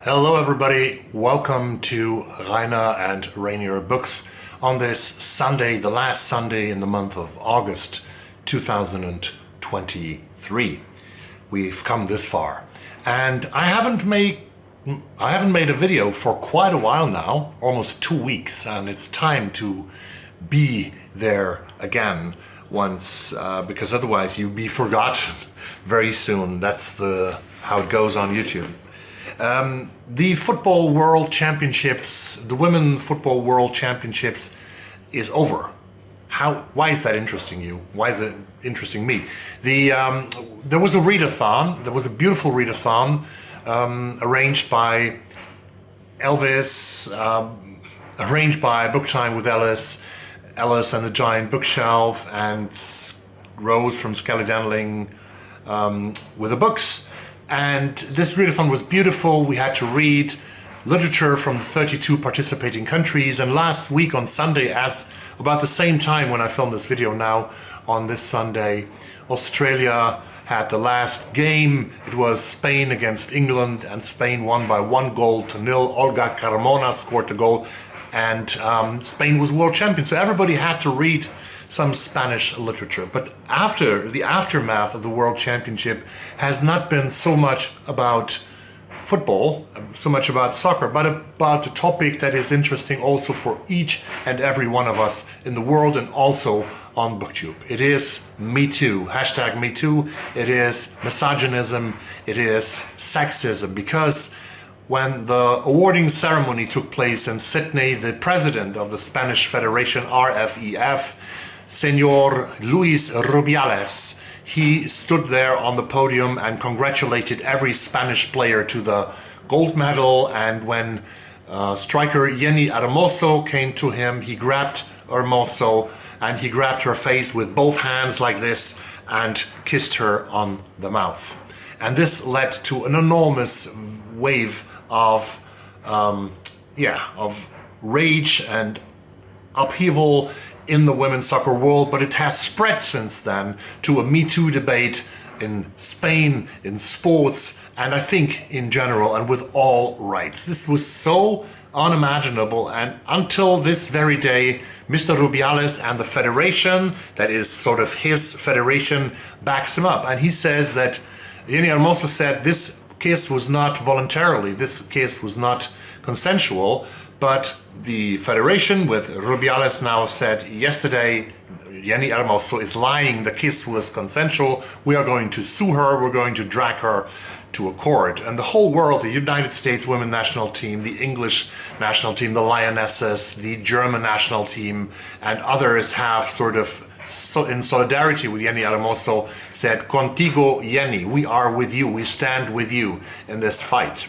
Hello everybody, welcome to Rainer and Rainier Books on this Sunday, the last Sunday in the month of August 2023. We've come this far and I haven't made a video for quite a while now, almost 2 weeks, and it's time to be there again once because otherwise you'll be forgotten very soon. That's how it goes on YouTube. The Football World Championships, the Women Football World Championships is over. Why is that interesting you? Why is it interesting me? There was a readathon, there was a beautiful readathon arranged by Elvis, arranged by Book Time with Ellis and the Giant Bookshelf, and Rose from Skelly with the books. And this readathon was beautiful. We had to read literature from 32 participating countries. And last week on Sunday, about the same time when I filmed this video now, on this Sunday, Australia had the last game. It was Spain against England, and Spain won by 1-0. Olga Carmona scored the goal, and Spain was world champion. So everybody had to read some Spanish literature. But the aftermath of the World Championship has not been so much about football, so much about soccer, but about a topic that is interesting also for each and every one of us in the world and also on BookTube. It is Me Too, hashtag Me Too. It is misogynism, it is sexism, because when the awarding ceremony took place in Sydney, the president of the Spanish Federation, RFEF, Senor Luis Rubiales, he stood there on the podium and congratulated every Spanish player to the gold medal. And when striker Jenny Hermoso came to him, he grabbed Hermoso and he grabbed her face with both hands like this and kissed her on the mouth. And this led to an enormous wave of rage and upheaval in the women's soccer world, but it has spread since then to a Me Too debate in Spain, in sports, and I think in general, and with all rights. This was so unimaginable, and until this very day, Mr. Rubiales and the federation, that is sort of his federation, backs him up. And he says that, Jenny Hermoso said, this kiss was not voluntarily, this kiss was not consensual, but the federation with Rubiales now said yesterday, Jenny Hermoso is lying, the kiss was consensual, we are going to sue her, we're going to drag her to a court. And the whole world, the United States women's national team, the English national team, the Lionesses, the German national team, and others have sort of, in solidarity with Jenny Hermoso, said, Contigo, Jenny, we are with you, we stand with you in this fight.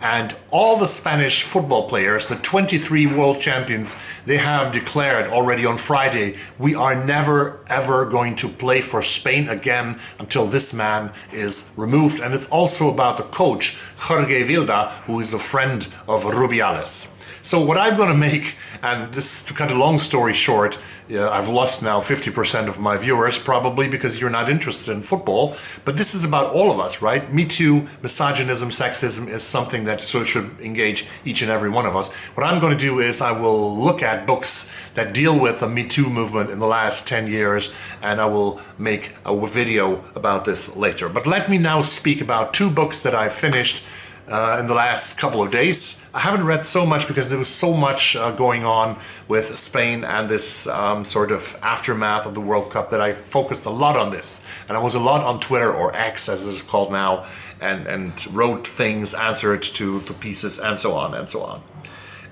And all the Spanish football players, the 23 world champions, they have declared already on Friday, we are never ever going to play for Spain again until this man is removed. And it's also about the coach, Jorge Vilda, who is a friend of Rubiales. So what I'm going to make, and this to cut a long story short, I've lost now 50% of my viewers probably because you're not interested in football, but this is about all of us, right? Me Too, misogynism, sexism is something that should engage each and every one of us. What I'm going to do is I will look at books that deal with the Me Too movement in the last 10 years, and I will make a video about this later. But let me now speak about 2 books that I finished in the last couple of days. I haven't read so much because there was so much going on with Spain and this sort of aftermath of the World Cup that I focused a lot on this. And I was a lot on Twitter, or X as it is called now, and wrote things, answered to pieces, and so on and so on.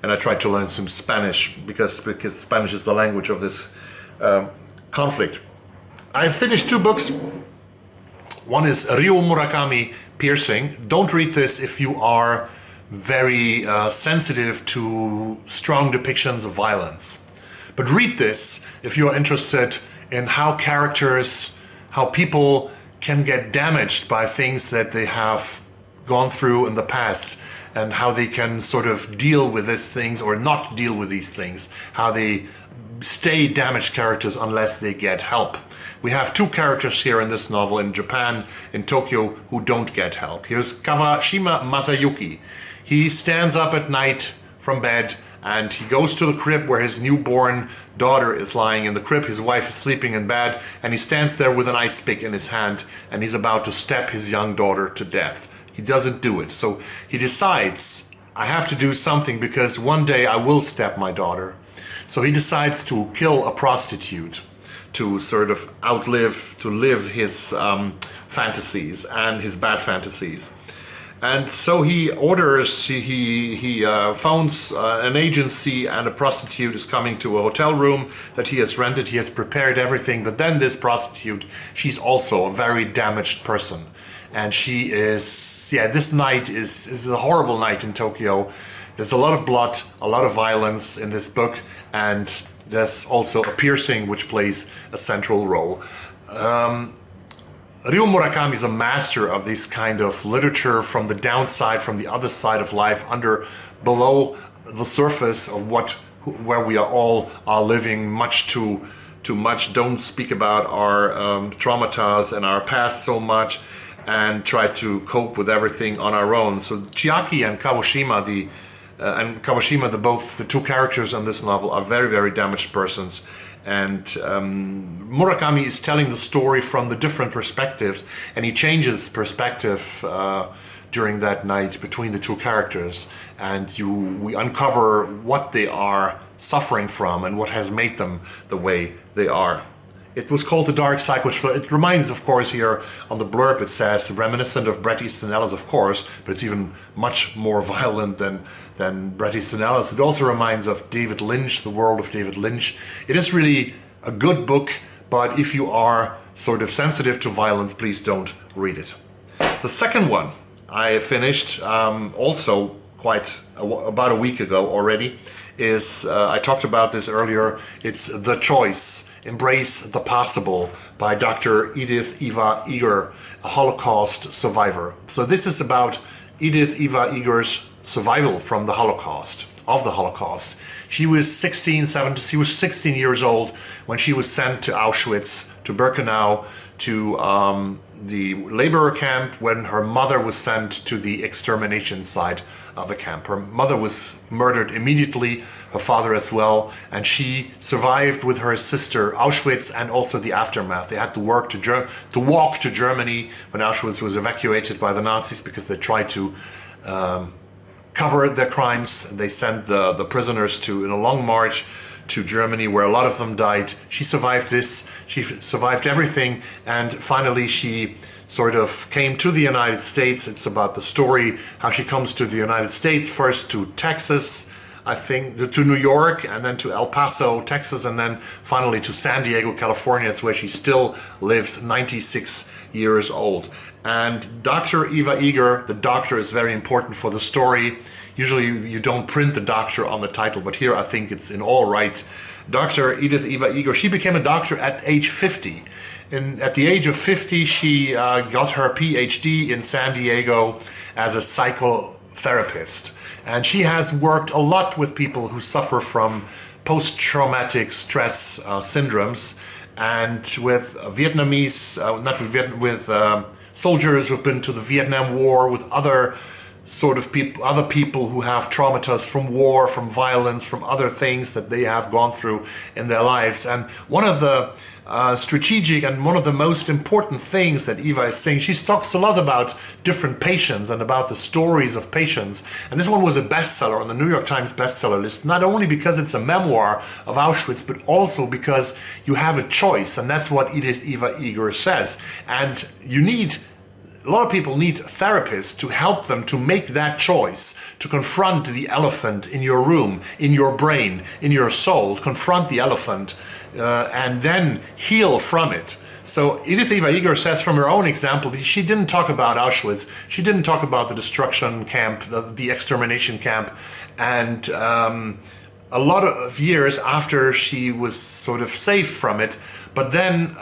And I tried to learn some Spanish because Spanish is the language of this conflict. I finished 2 books. One is Ryu Murakami, Piercing. Don't read this if you are very sensitive to strong depictions of violence. But read this if you are interested in how people can get damaged by things that they have gone through in the past, and how they can sort of deal with these things or not deal with these things, how they stay damaged characters unless they get help. We have 2 characters here in this novel in Japan, in Tokyo, who don't get help. Here's Kawashima Masayuki. he stands up at night from bed and he goes to the crib where his newborn daughter is lying in the crib. His wife is sleeping in bed, and he stands there with an ice pick in his hand, and he's about to stab his young daughter to death. He doesn't do it. So he decides, I have to do something because one day I will stab my daughter. So he decides to kill a prostitute to sort of live his fantasies and his bad fantasies. And so he orders, he phones an agency, and a prostitute is coming to a hotel room that he has rented. He has prepared everything, but then this prostitute, she's also a very damaged person. And she is, this night is a horrible night in Tokyo. There's a lot of blood, a lot of violence in this book, and there's also a piercing which plays a central role. Ryu Murakami is a master of this kind of literature from the downside, from the other side of life, below the surface of where we all are living much too much. Don't speak about our traumas and our past so much, and try to cope with everything on our own. So Chiaki and Kawashima, both the two characters in this novel, are very, very damaged persons. And Murakami is telling the story from the different perspectives, and he changes perspective during that night between the two characters, and we uncover what they are suffering from and what has made them the way they are. It was called The Dark Side, which it reminds, of course, here on the blurb it says, reminiscent of Bret Easton Ellis, of course, but it's even much more violent than Bret Easton Ellis. It also reminds of David Lynch, the world of David Lynch. It is really a good book, but if you are sort of sensitive to violence, please don't read it. The second one I finished also about a week ago already is, I talked about this earlier, it's The Choice, Embrace the Possible by Dr. Edith Eva Eger, a Holocaust survivor. So this is about Edith Eva Eger's survival from the Holocaust, of the Holocaust. She was 16 years old when she was sent to Auschwitz, to Birkenau, to the labor camp, when her mother was sent to the extermination site of the camp. Her mother was murdered immediately, her father as well, and she survived with her sister Auschwitz and also the aftermath. They had to walk to Germany when Auschwitz was evacuated by the Nazis because they tried to cover their crimes. They sent the prisoners in a long march to Germany, where a lot of them died. She survived this, she survived everything, and finally she sort of came to the United States. It's about the story, how she comes to the United States, first to Texas, I think, to New York, and then to El Paso, Texas, and then finally to San Diego, California. It's where she still lives, 96 years old. And Dr. Eva Eger, the doctor, is very important for the story. Usually you don't print the doctor on the title, but here I think it's in all right. Dr. Edith Eva Eger, she became a doctor at age 50. At the age of 50, she got her PhD in San Diego as a psychotherapist. And she has worked a lot with people who suffer from post-traumatic stress syndromes, and with soldiers who've been to the Vietnam War, with other people who have traumas from war, from violence, from other things that they have gone through in their lives. And one of the strategic and one of the most important things that Eva is saying, she talks a lot about different patients and about the stories of patients. And this one was a bestseller on the New York Times bestseller list, not only because it's a memoir of Auschwitz, but also because you have a choice. And that's what Edith Eva Eger says. And a lot of people need therapists to help them to make that choice, to confront the elephant in your room, in your brain, in your soul, confront the elephant, and then heal from it. So Edith Eva Eger says from her own example, she didn't talk about Auschwitz, she didn't talk about the destruction camp, the extermination camp, and a lot of years after she was sort of safe from it, but then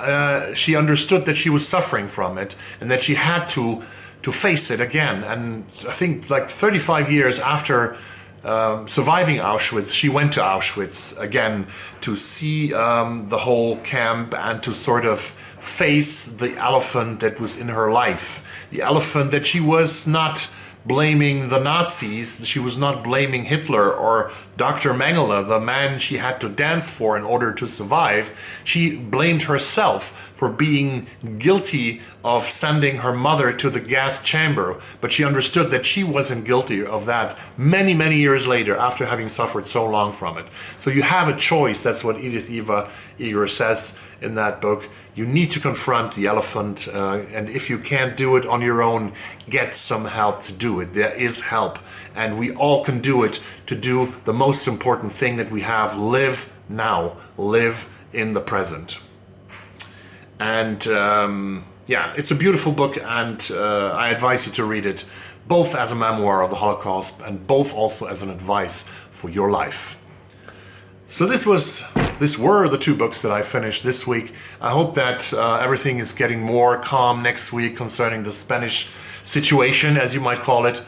she understood that she was suffering from it and that she had to face it again. And I think like 35 years after surviving Auschwitz, she went to Auschwitz again to see the whole camp and to sort of face the elephant that was in her life, the elephant that she was not blaming the Nazis. She was not blaming Hitler or Dr. Mengele, the man she had to dance for in order to survive. She blamed herself for being guilty of sending her mother to the gas chamber, but she understood that she wasn't guilty of that many, many years later after having suffered so long from it. So you have a choice. That's what Eva Eger says in that book. You need to confront the elephant, and if you can't do it on your own, get some help to do it. There is help, and we all can do it to do the most important thing that we have: live now, live in the present. And yeah, it's a beautiful book, and I advise you to read it, both as a memoir of the Holocaust and both also as an advice for your life. So these were the two books that I finished this week. I hope that everything is getting more calm next week concerning the Spanish situation, as you might call it,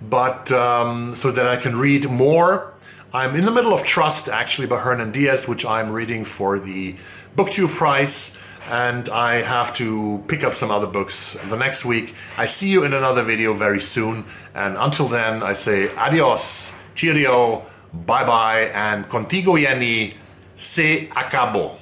but so that I can read more. I'm in the middle of Trust, actually, by Hernan Diaz, which I'm reading for the BookTube prize, and I have to pick up some other books the next week. I see you in another video very soon, and until then I say adios, cheerio, bye bye, and contigo Jenny, se acabó.